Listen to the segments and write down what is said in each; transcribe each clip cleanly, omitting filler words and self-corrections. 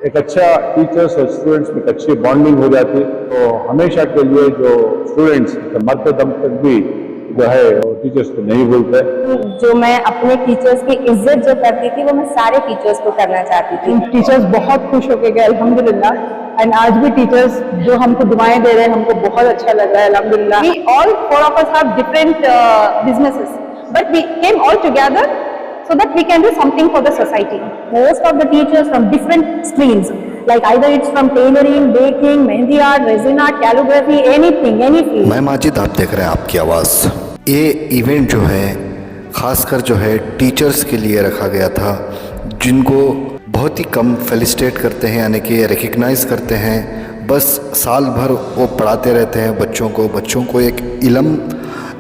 एक अच्छा टीचर्स और स्टूडेंट्स में एक अच्छी बॉन्डिंग हो जाती है, तो हमेशा के लिए जो स्टूडेंट्स मरते दम तक भी जो है टीचर्स को नहीं भूलते। जो मैं अपने टीचर्स की इज्जत जो करती थी वो मैं सारे टीचर्स को करना चाहती थी। टीचर्स बहुत खुश हो गए अल्हम्दुलिल्लाह। एंड आज भी टीचर्स जो हमको दुआएं दे रहे हैं, हमको बहुत अच्छा लग रहा है अल्हम्दुलिल्लाह। We all four of us have different businesses, but we came all together so that we can do something for the society. Most of the teachers from different streams, like either it's from tailoring, baking, mehndi art, resin art, calligraphy, anything, any field. मैं माजिद, आप देख रहे हैं आपकी आवाज़। ये event जो है ख़ासकर जो है टीचर्स के लिए रखा गया था, जिनको बहुत ही कम फेलिसिटेट करते हैं, यानी कि रिकग्नाइज़ करते हैं। बस साल भर वो पढ़ाते रहते हैं बच्चों को एक इल्म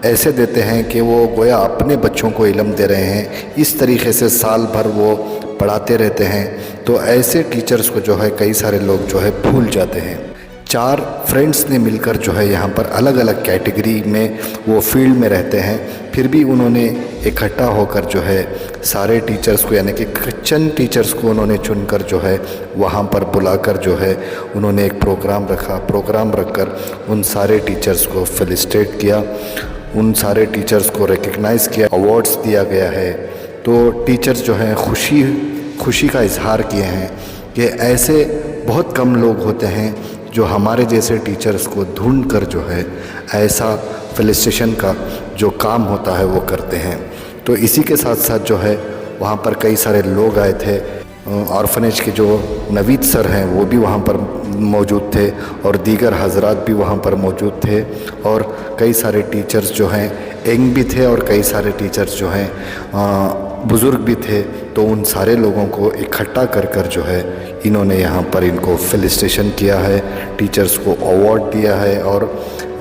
ऐसे देते हैं कि वो गोया अपने बच्चों को इल्म दे रहे हैं। इस तरीके से साल भर वो पढ़ाते रहते हैं। तो ऐसे टीचर्स को जो है कई सारे लोग जो है भूल जाते हैं। 4 फ्रेंड्स ने मिलकर जो है यहाँ पर अलग अलग कैटेगरी में वो फील्ड में रहते हैं, फिर भी उन्होंने इकट्ठा होकर जो है सारे टीचर्स को, यानी कि चंद टीचर्स को उन्होंने चुनकर जो है वहाँ पर बुलाकर जो है उन्होंने एक प्रोग्राम रखकर उन सारे टीचर्स को फेलिसिटेट किया, उन सारे टीचर्स को रिकग्नाइज़ किया, अवार्ड्स दिया गया है। तो टीचर्स जो हैं खुशी का इजहार किए हैं कि ऐसे बहुत कम लोग होते हैं जो हमारे जैसे टीचर्स को ढूंढ कर जो है ऐसा फेलिसिटेशन का जो काम होता है वो करते हैं। तो इसी के साथ साथ जो है वहाँ पर कई सारे लोग आए थे। ऑर्फनेज के जो नवीद सर हैं वो भी वहाँ पर मौजूद थे और दीगर हजरात भी वहाँ पर मौजूद थे, और कई सारे टीचर्स जो हैं यंग भी थे और कई सारे टीचर्स जो हैं बुज़ुर्ग भी थे। तो उन सारे लोगों को इकट्ठा कर जो है इन्होंने यहाँ पर इनको फेलिसिटेशन किया है, टीचर्स को अवार्ड दिया है और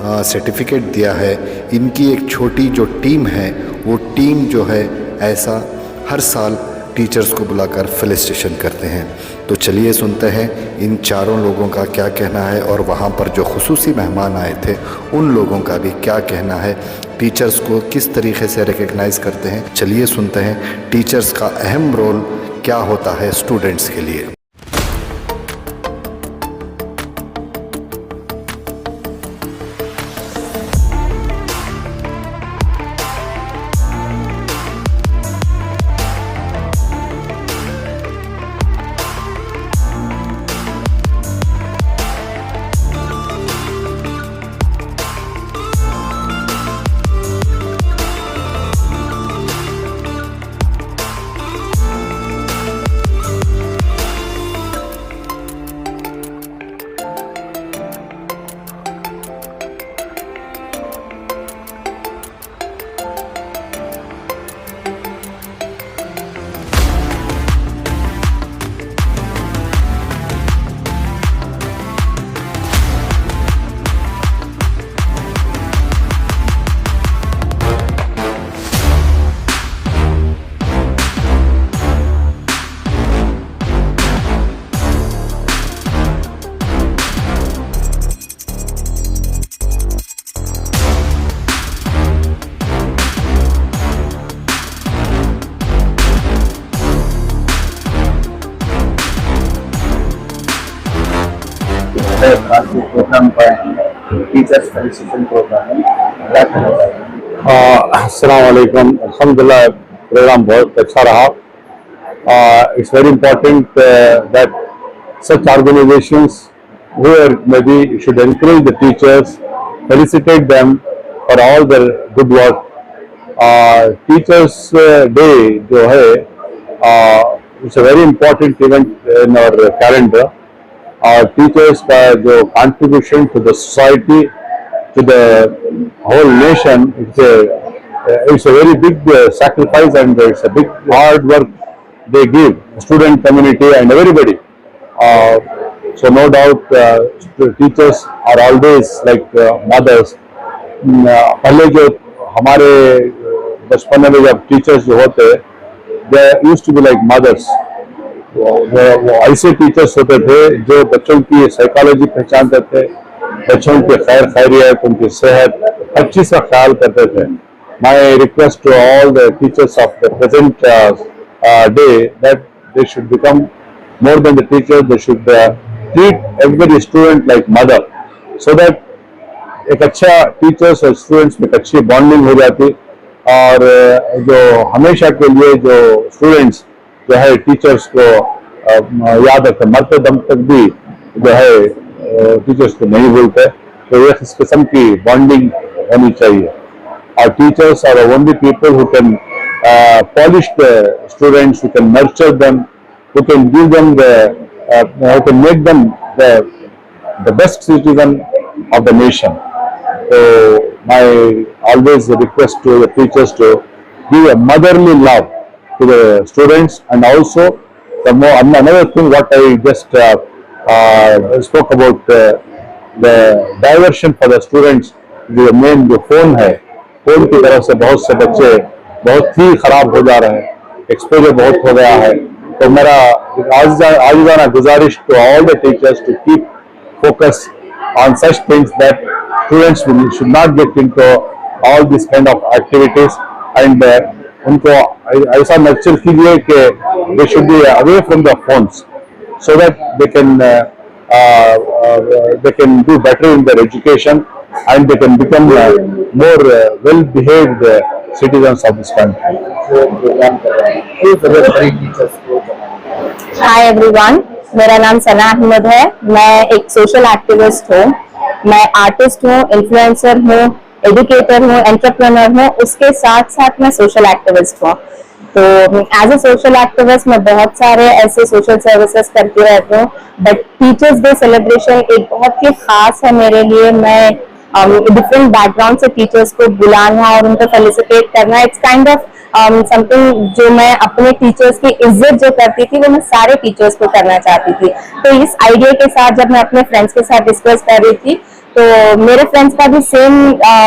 सर्टिफिकेट दिया है। इनकी एक छोटी जो टीम है वो टीम जो है ऐसा हर साल टीचर्स को बुलाकर फेलिसिटेशन करते हैं। तो चलिए सुनते हैं इन चारों लोगों का क्या कहना है, और वहाँ पर जो खुसूसी मेहमान आए थे उन लोगों का भी क्या कहना है, टीचर्स को किस तरीके से रिकग्नाइज़ करते हैं। चलिए सुनते हैं टीचर्स का अहम रोल क्या होता है स्टूडेंट्स के लिए। प्रोग्राम टीचर्स फेलिसिटेशन प्रोग्राम अस्सलाम वालेकुम। अल्हम्दुलिल्लाह प्रोग्राम बहुत अच्छा रहा। It's very important that such organizations where maybe should encourage the teachers, felicitate them for all their good work. Teachers Day जो है it's a very important event in our calendar. Teachers का जो contribution to the society, to the whole nation, it's a very big sacrifice, and it's a big hard work they give student community and everybody. So no doubt teachers are always like mothers. पहले जो हमारे बचपन में जब teachers जो होते they used to be like mothers. वो ऐसे टीचर्स होते थे जो बच्चों की साइकोलॉजी पहचानते थे, बच्चों की खैरियत, उनकी सेहत, हर चीज़ का ख्याल करते थे। My request to all the teachers of the present day that they should become more than the teachers. They should treat every student like mother, so that एक अच्छा टीचर्स और स्टूडेंट्स में एक अच्छी बॉन्डिंग हो जाती, और जो हमेशा के लिए जो स्टूडेंट्स जो है टीचर्स को याद रखते, मरते दम तक भी जो है टीचर्स को नहीं भूलते। तो ये इस किस्म की बॉन्डिंग होनी चाहिए। और teachers are only people who can polish the students, who can nurture them, who can give them who can make them the best citizen of the nation. So my always request to the teachers to give a motherly love to the students, and also another thing what I just spoke about, the diversion for the students. जो main जो phone है, phone की तरफ से बहुत से बच्चे बहुत ही खराब हो जा रहे हैं, एक्सपोजर बहुत हो गया है। तो मेरा आजीजाना गुजारिश to all the teachers to keep focus on such things, that students should not get into all these kind of activities, and उनको ऐसा नर्चर कीजिए कि they should be away from the phones, so that they can do better in their education, and they can become more well-behaved citizens of this country. Hi everyone, मेरा नाम सना अहमद है। मैं एक social activist हूँ। मैं artist हूँ, influencer हूँ, educator हूँ, एंटरप्रेन्योर हूँ। उसके साथ साथ मैं सोशल एक्टिविस्ट हूँ। तो एज ए सोशल एक्टिविस्ट मैं बहुत सारे ऐसे सोशल सर्विसेज करती रहती हूँ, बट टीचर्स डे सेलिब्रेशन एक बहुत ही खास है मेरे लिए। मैं डिफरेंट बैकग्राउंड से टीचर्स को बुलाना और उनको फेलिसिटेट करना, इट्स काइंड ऑफ समथिंग जो मैं अपने टीचर्स की इज्जत जो करती थी वो मैं सारे टीचर्स को करना चाहती थी। तो इस आइडिया के साथ जब मैं अपने फ्रेंड्स के साथ डिस्कस कर रही थी, तो मेरे फ्रेंड्स का भी सेम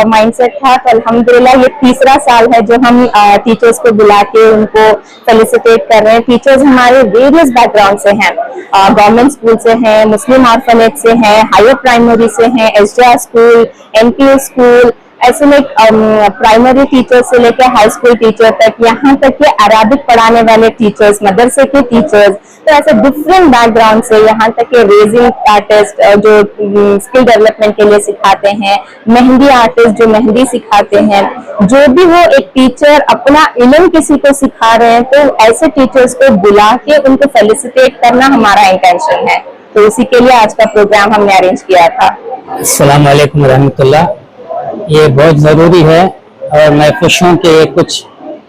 माइंडसेट था। तो अल्हम्दुलिल्लाह ये तीसरा साल है जो हम टीचर्स को बुला के उनको फेलिसिटेट कर रहे हैं। टीचर्स हमारे वेरियस बैकग्राउंड से हैं, गवर्नमेंट स्कूल से हैं, मुस्लिम ऑर्फनेज से हैं, हायर प्राइमरी से हैं, एसडीआर स्कूल, एनपीएस स्कूल, ऐसे में प्राइमरी टीचर से लेकर हाई स्कूल टीचर तक, यहाँ तक कि अराबिक पढ़ाने वाले टीचर्स, मदरसे के टीचर्स, तो ऐसे डिफरेंट बैकग्राउंड से, यहाँ तक कि रेजिंग आर्टिस्ट जो स्किल डेवलपमेंट के लिए सिखाते हैं, मेहंदी आर्टिस्ट जो मेहंदी सिखाते हैं, जो भी वो एक टीचर अपना इल्म किसी को सिखा रहे हैं, तो ऐसे टीचर्स को बुला के उनको फेलिसिटेट करना हमारा इंटेंशन है। तो इसी के लिए आज का प्रोग्राम हमने अरेंज किया था। अस्सलाम वालेकुम रहमतुल्लाह। ये बहुत ज़रूरी है, और मैं खुश हूँ कि कुछ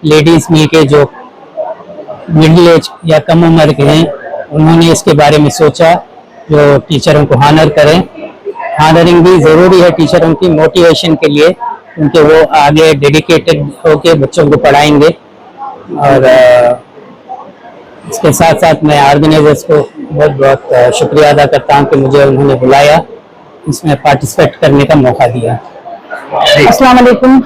लेडीज़ मिलके जो मिडिल एज या कम उम्र के हैं, उन्होंने इसके बारे में सोचा जो टीचरों को हानर करें। हानरिंग भी ज़रूरी है टीचरों की मोटिवेशन के लिए, क्योंकि वो आगे डेडिकेटेड होके बच्चों को पढ़ाएंगे। और इसके साथ साथ मैं ऑर्गेनाइजर्स को बहुत बहुत शुक्रिया अदा करता हूँ कि मुझे उन्होंने बुलाया, इसमें पार्टिसिपेट करने का मौका दिया। अस्सलाम वालेकुम।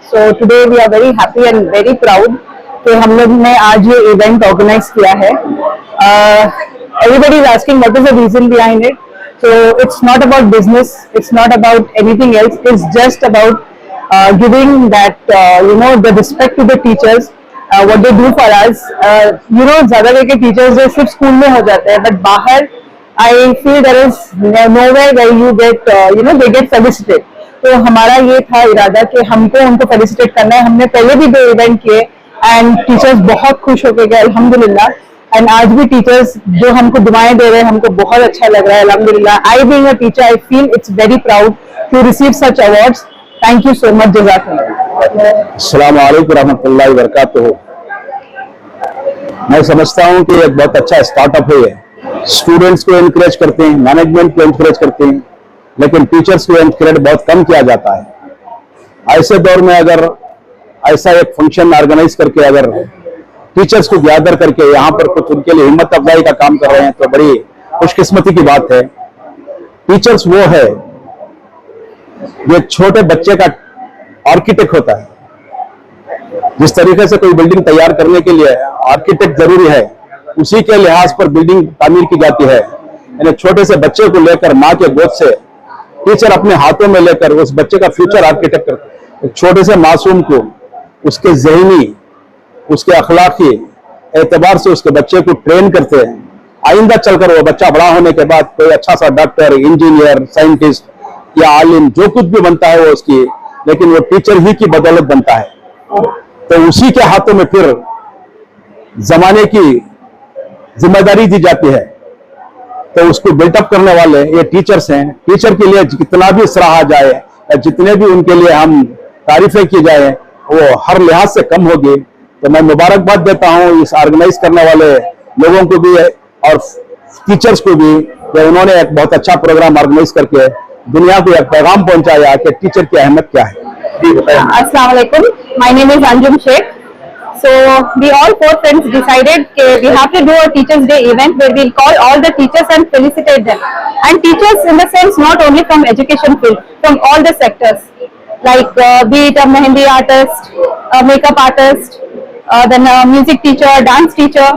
So today we are very happy and very proud कि हम लोग ने आज ये इवेंट ऑर्गेनाइज किया है। Everybody is asking what is the reason behind it. So it's not about business, it's not about anything else, it's just about giving that the respect to the teachers, what they do for us. ज्यादातर के teachers जो सिर्फ school में हो जाते हैं, but बाहर I feel there is nowhere where you get they get felicitated. तो हमारा ये था इरादा कि हमको उनको फेलिसिटेट करना है। हमने पहले भी 2 इवेंट किए एंड टीचर्स बहुत खुश होके गए अल्हम्दुलिल्लाह। एंड आज भी टीचर्स जो हमको दुआएं दे रहे हैं, हमको बहुत अच्छा लग रहा है अल्हम्दुलिल्लाह। I being a teacher I feel it's very proud to receive such awards. Thank you so much, जज़ाकल्लाह। अस्सलाम वालेकुम रहमतुल्लाहि व बरकातुहू। मैं समझता हूँ कि एक बहुत अच्छा स्टार्टअप है ये। स्टूडेंट्स को एनकरेज करते हैं, मैनेजमेंट को एनकरेज करते हैं, लेकिन टीचर्स को एनकरेज बहुत कम किया जाता है। ऐसे दौर में अगर ऐसा एक फंक्शन ऑर्गेनाइज करके अगर टीचर्स को गैदर करके यहाँ पर कुछ उनके लिए हिम्मत अफजाई का काम कर रहे हैं, तो बड़ी खुशकिस्मती की बात है। टीचर्स वो है जो छोटे बच्चे का आर्किटेक्ट होता है। जिस तरीके से कोई बिल्डिंग तैयार करने के लिए आर्किटेक्ट जरूरी है, उसी के लिहाज पर बिल्डिंग तामीर की जाती है। यानी छोटे से बच्चे को लेकर माँ के गोद से टीचर अपने हाथों में लेकर उस बच्चे का फ्यूचर आर्किटेक्ट करते हैं। छोटे से मासूम को उसके ज़हनी, उसके अखलाकी एतबार से उसके बच्चे को ट्रेन करते हैं, आइंदा चलकर वो बच्चा बड़ा होने के बाद कोई अच्छा सा डॉक्टर, इंजीनियर, साइंटिस्ट या आलिम जो कुछ भी बनता है वो उसकी, लेकिन वो टीचर ही की बदौलत बनता है। तो उसी के हाथों में फिर जमाने की जिम्मेदारी दी जाती है, तो उसको बिल्टअप करने वाले ये टीचर्स हैं। टीचर के लिए कितना भी सराहा जाए या जितने भी उनके लिए हम तारीफें की जाए वो हर लिहाज से कम होगी। तो मैं मुबारकबाद देता हूं इस ऑर्गेनाइज करने वाले लोगों को भी और टीचर्स को भी कि उन्होंने एक बहुत अच्छा प्रोग्राम ऑर्गेनाइज करके दुनिया को एक पैगाम पहुंचाया कि टीचर की अहमियत क्या है। Assalamu alaikum. My name is Anjum Sheikh. So we all four friends decided we have to do a Teachers Day event where we'll call all the teachers and felicitate them. And teachers in the sense not only from education field, from all the sectors, like be it a mehendi artist, a makeup artist, then a music teacher, dance teacher.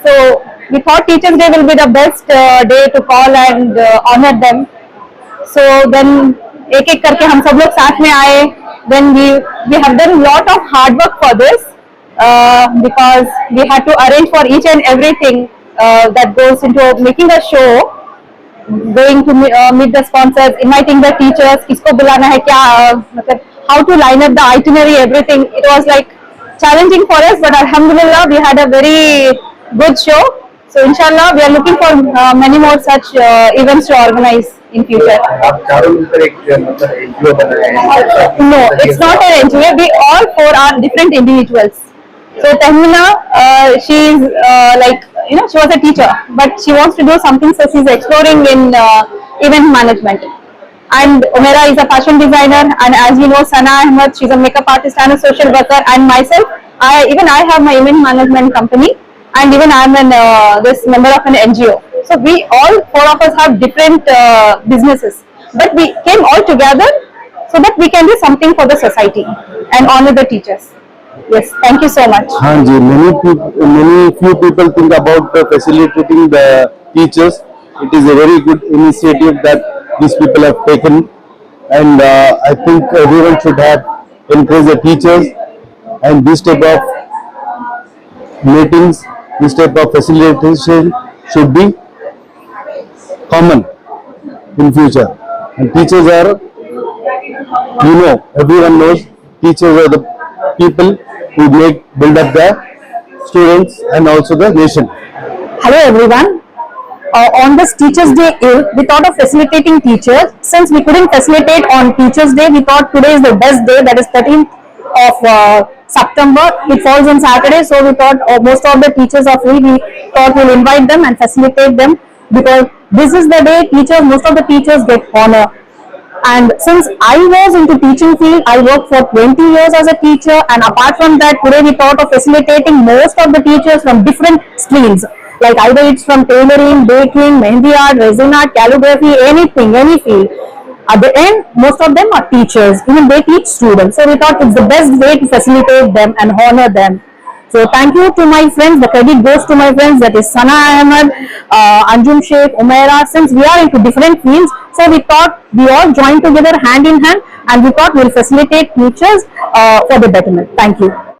So we thought Teachers Day will be the best day to call and honor them. So then एक एक करके हम सब लोग साथ में आए. Then we have done lot of hard work for this because we had to arrange for each and everything that goes into making a show, going to meet the sponsors, inviting the teachers, किसको बुलाना है क्या, मतलब how to line up the itinerary, everything. It was like challenging for us, but alhamdulillah we had a very good show. So inshallah we are looking for many more such events to organize in future. आप चारों मिलकर एक मतलब NGO बनाए हैं? No, it's not an NGO. We all four are different individuals. So Tahmina, she is like, you know, she was a teacher, but she wants to do something, so she's exploring in event management. And Umaira is a fashion designer, and as you know, Sana Ahmed, she's a makeup artist and a social worker, and myself, I have my event management company, and even I'm this member of an NGO. So we all four of us have different businesses, but we came all together so that we can do something for the society and honor the teachers. Yes, thank you so much. हाँ जी, many few people think about facilitating the teachers. It is a very good initiative that these people have taken, and I think everyone should have encourage the teachers, and this type of meetings, this type of facilitation should be common in future. And teachers are, you know, everyone knows teachers are the people who build up the students and also the nation. Hello everyone. On this Teachers Day Eve, we thought of facilitating teachers. Since we couldn't facilitate on Teachers Day, we thought today is the best day, that is 13th of September. It falls on Saturday, so we thought most of the teachers are free. We thought we'll invite them and facilitate them, because this is the day most of the teachers get honor. And since I was into teaching field, I worked for 20 years as a teacher, and apart from that, today we thought of facilitating most of the teachers from different streams, like either it's from tailoring, baking, mehendi art, resin art, calligraphy, anything, any field. At the end, most of them are teachers, even they teach students. So we thought it's the best way to facilitate them and honor them. So thank you to my friends. The credit goes to my friends, that is Sana Ahmed, Anjum Sheikh, Umaira. Since we are into different fields, so we thought we all joined together hand in hand, and we thought we'll facilitate teachers for the betterment. Thank you.